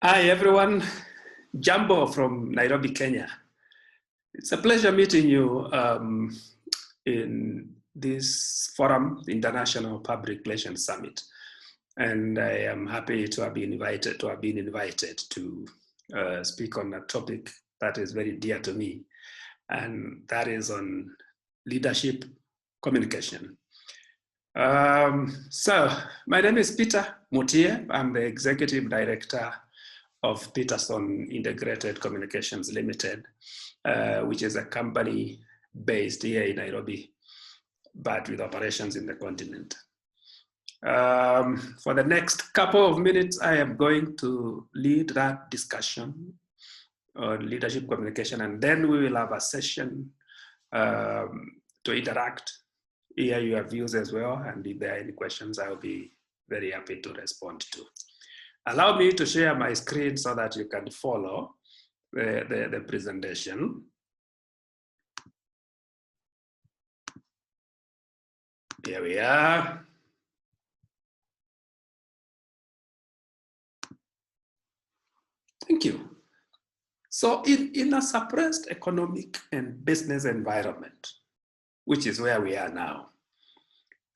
Hi, everyone. Jambo from Nairobi, Kenya. It's a pleasure meeting you in this forum, the International Public Relations Summit. And I am happy to have been invited to speak on a topic that is very dear to me, and that is on leadership communication. So my name is Peter Mutie. I'm the Executive Director of Peterson Integrated Communications Limited, which is a company based here in Nairobi, but with operations in the continent. For the next couple of minutes, I am going to lead that discussion on leadership communication, and then we will have a session to interact, hear your views as well, and if there are any questions, I'll be very happy to respond to. Allow me to share my screen so that you can follow the presentation. Here we are. Thank you. So in a suppressed economic and business environment, which is where we are now,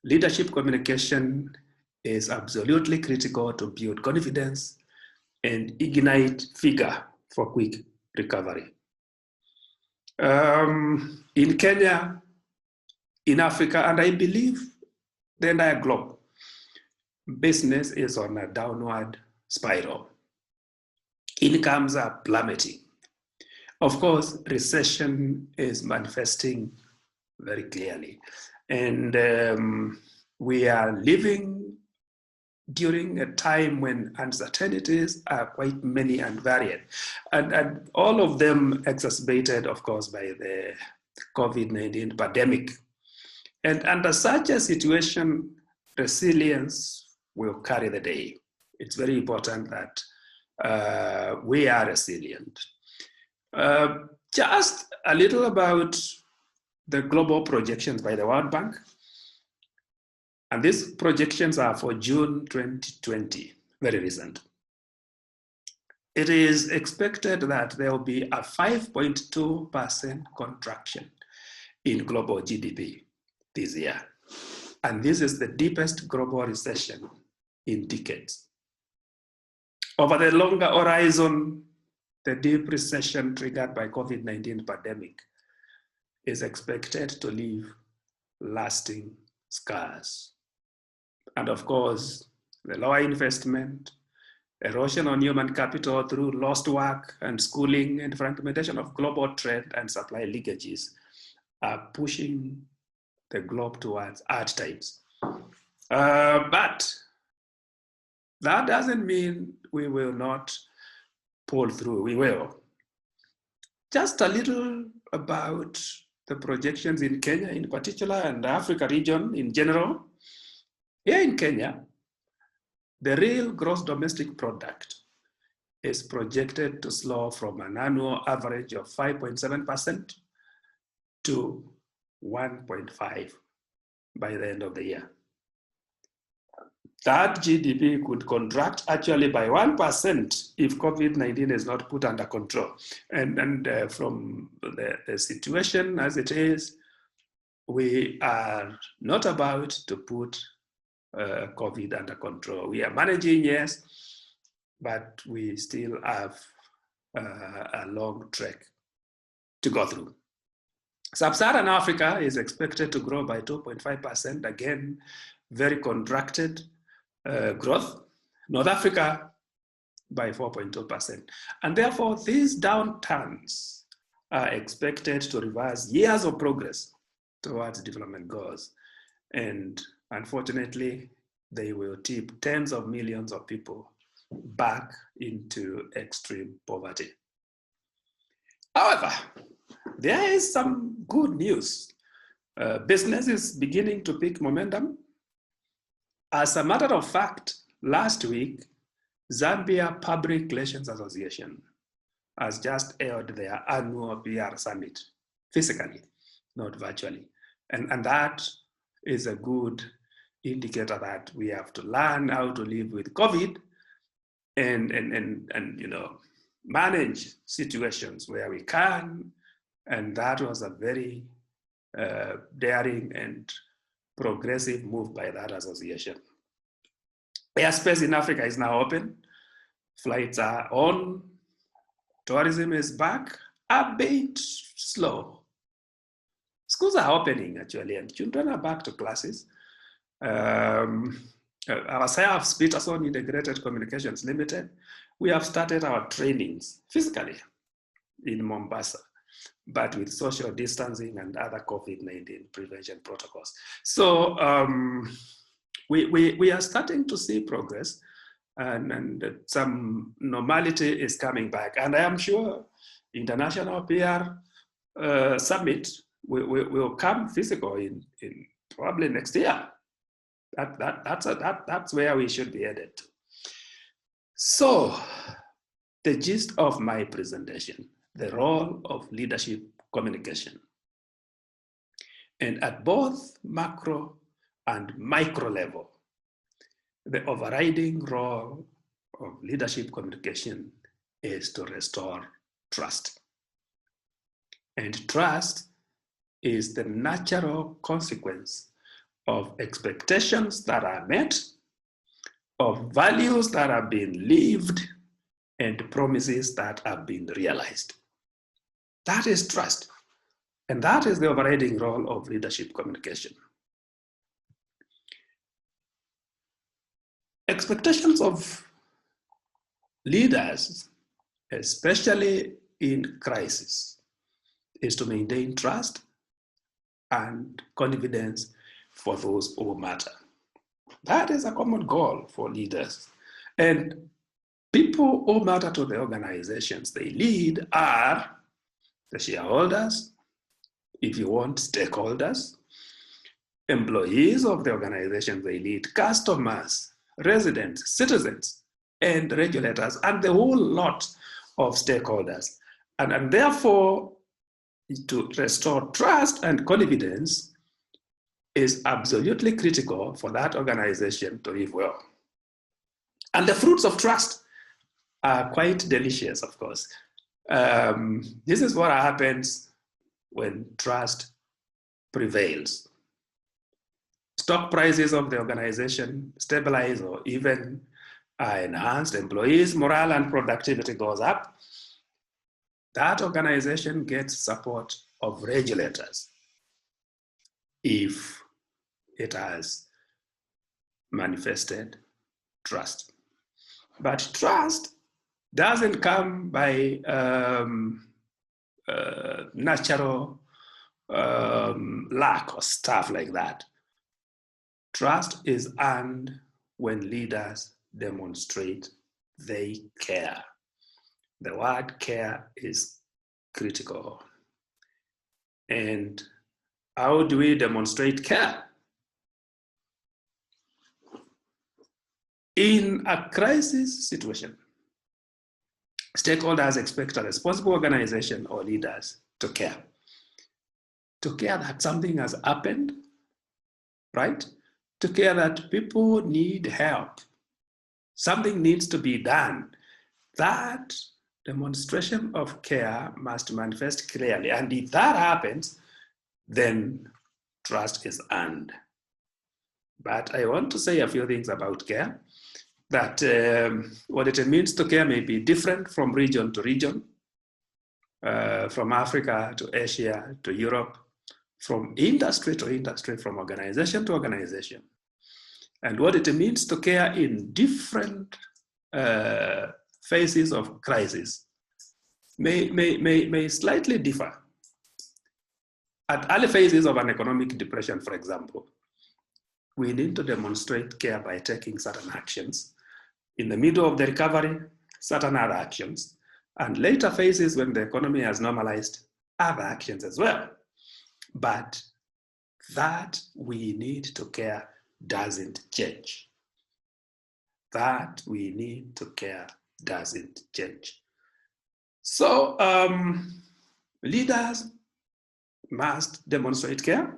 leadership communication is absolutely critical to build confidence and ignite vigor for quick recovery. In Kenya, in Africa, and I believe the entire globe, business is on a downward spiral. Incomes are plummeting. Of course, recession is manifesting very clearly. And we are living during a time when uncertainties are quite many and varied. And all of them exacerbated, of course, by the COVID-19 pandemic. And under such a situation, resilience will carry the day. It's very important that we are resilient. Just a little about the global projections by the World Bank. And these projections are for June 2020, very recent. It is expected that there will be a 5.2% contraction in global GDP this year. And this is the deepest global recession in decades. Over the longer horizon, the deep recession triggered by COVID-19 pandemic is expected to leave lasting scars. And of course, the lower investment, erosion on human capital through lost work and schooling, and fragmentation of global trade and supply leakages are pushing the globe towards hard times. But that doesn't mean we will not pull through. We will. Just a little about the projections in Kenya in particular and the Africa region in general. Here in Kenya, the real gross domestic product is projected to slow from an annual average of 5.7% to 1.5% by the end of the year. That GDP could contract actually by 1% if COVID-19 is not put under control. And from the situation as it is, we are not about to put COVID under control. We are managing, yes, but we still have a long trek to go through. Sub-Saharan Africa is expected to grow by 2.5%, again, very contracted growth. North Africa by 4.2%. And therefore, these downturns are expected to reverse years of progress towards development goals. And unfortunately, they will tip tens of millions of people back into extreme poverty. However, there is some good news. Business is beginning to pick momentum. As a matter of fact, last week, Zambia Public Relations Association has just held their annual PR summit, physically, not virtually. And that is a good indicator that we have to learn how to live with COVID and manage situations where we can. And that was a very daring and progressive move by that association. Airspace in Africa is now open. Flights are on. Tourism is back, a bit slow. Schools are opening actually, and children are back to classes. Ourselves, Peterson Integrated Communications Limited, we have started our trainings physically in Mombasa, but with social distancing and other COVID-19 prevention protocols. So we are starting to see progress, and some normality is coming back. And I am sure International PR Summit will come physical in probably next year. That's where we should be headed to. So the gist of my presentation, the role of leadership communication. And at both macro and micro level, the overriding role of leadership communication is to restore trust. And trust is the natural consequence of expectations that are met, of values that have been lived, and promises that have been realized. That is trust. And that is the overriding role of leadership communication. Expectations of leaders, especially in crisis, is to maintain trust and confidence for those who matter. That is a common goal for leaders. And people who matter to the organizations they lead are the shareholders, if you want, stakeholders, employees of the organization they lead, customers, residents, citizens, and regulators, and the whole lot of stakeholders. And therefore, to restore trust and confidence is absolutely critical for that organization to live well. And the fruits of trust are quite delicious, of course. This is what happens when trust prevails. Stock prices of the organization stabilize or even are enhanced. Employees' morale and productivity goes up. That organization gets support of regulators if it has manifested trust. But trust doesn't come by natural lack or stuff like that. Trust is earned when leaders demonstrate they care. The word care is critical. And how do we demonstrate care? In a crisis situation, stakeholders expect a responsible organization or leaders to care. To care that something has happened, right? To care that people need help. Something needs to be done. That demonstration of care must manifest clearly. And if that happens, then trust is earned. But I want to say a few things about care. That what it means to care may be different from region to region, from Africa to Asia to Europe, from industry to industry, from organization to organization. And what it means to care in different phases of crisis may slightly differ. At early phases of an economic depression, for example, we need to demonstrate care by taking certain actions. In the middle of the recovery, certain other actions. And later phases when the economy has normalized, other actions as well. But that we need to care doesn't change. That we need to care doesn't change. So leaders must demonstrate care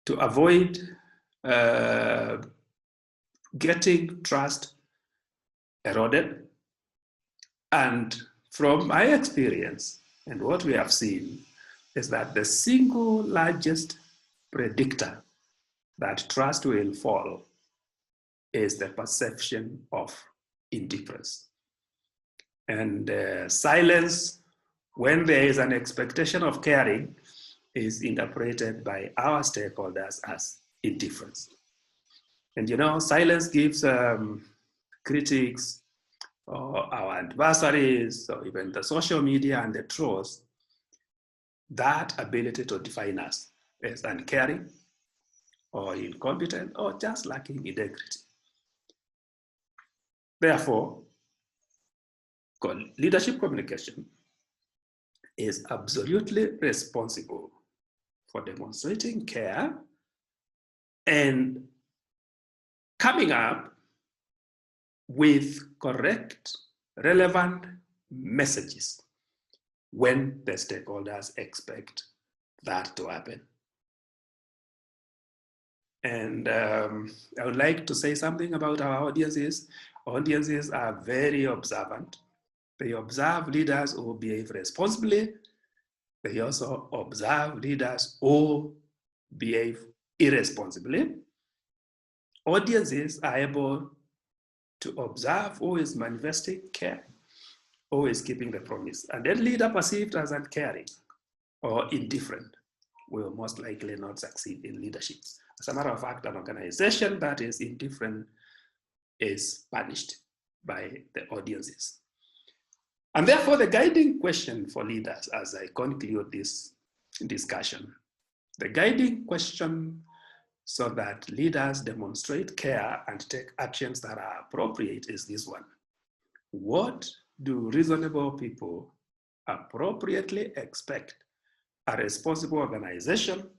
to avoid getting trust eroded. And from my experience and what we have seen is that the single largest predictor that trust will fall is the perception of indifference. And silence, when there is an expectation of caring, is interpreted by our stakeholders as indifference. And you know, silence gives critics or our adversaries or even the social media and the trolls that ability to define us as uncaring or incompetent or just lacking integrity. Therefore, leadership communication is absolutely responsible for demonstrating care and coming up with correct, relevant messages when the stakeholders expect that to happen. And I would like to say something about our audiences. Audiences are very observant. They observe leaders who behave responsibly. They also observe leaders who behave irresponsibly. Audiences are able to observe who is manifesting care, who is keeping the promise. And then leader perceived as uncaring or indifferent will most likely not succeed in leadership. As a matter of fact, an organization that is indifferent is punished by the audiences. And therefore, the guiding question for leaders as I conclude this discussion, the guiding question so that leaders demonstrate care and take actions that are appropriate is this one. What do reasonable people appropriately expect a responsible organization,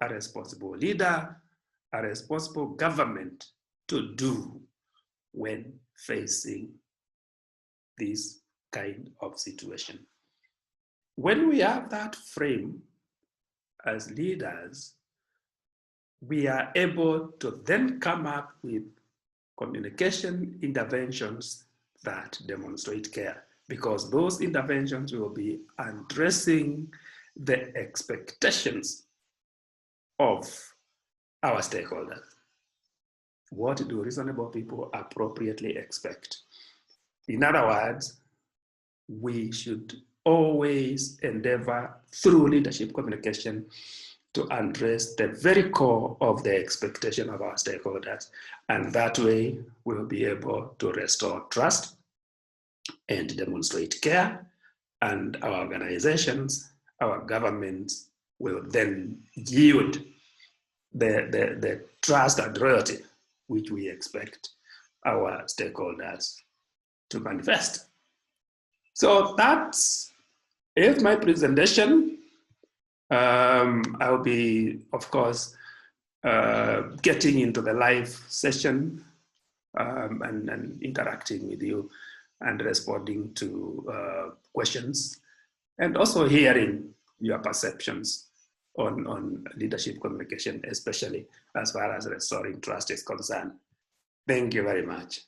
a responsible leader, a responsible government to do when facing this kind of situation? When we have that frame as leaders, we are able to then come up with communication interventions that demonstrate care, because those interventions will be addressing the expectations of our stakeholders. What do reasonable people appropriately expect? In other words, we should always endeavor through leadership communication to address the very core of the expectation of our stakeholders. And that way we'll be able to restore trust and demonstrate care, and our organizations, our governments will then yield the trust and loyalty which we expect our stakeholders to manifest. So that's it, my presentation. I'll be, of course, getting into the live session and interacting with you and responding to questions, and also hearing your perceptions on leadership communication, especially as far as restoring trust is concerned. Thank you very much.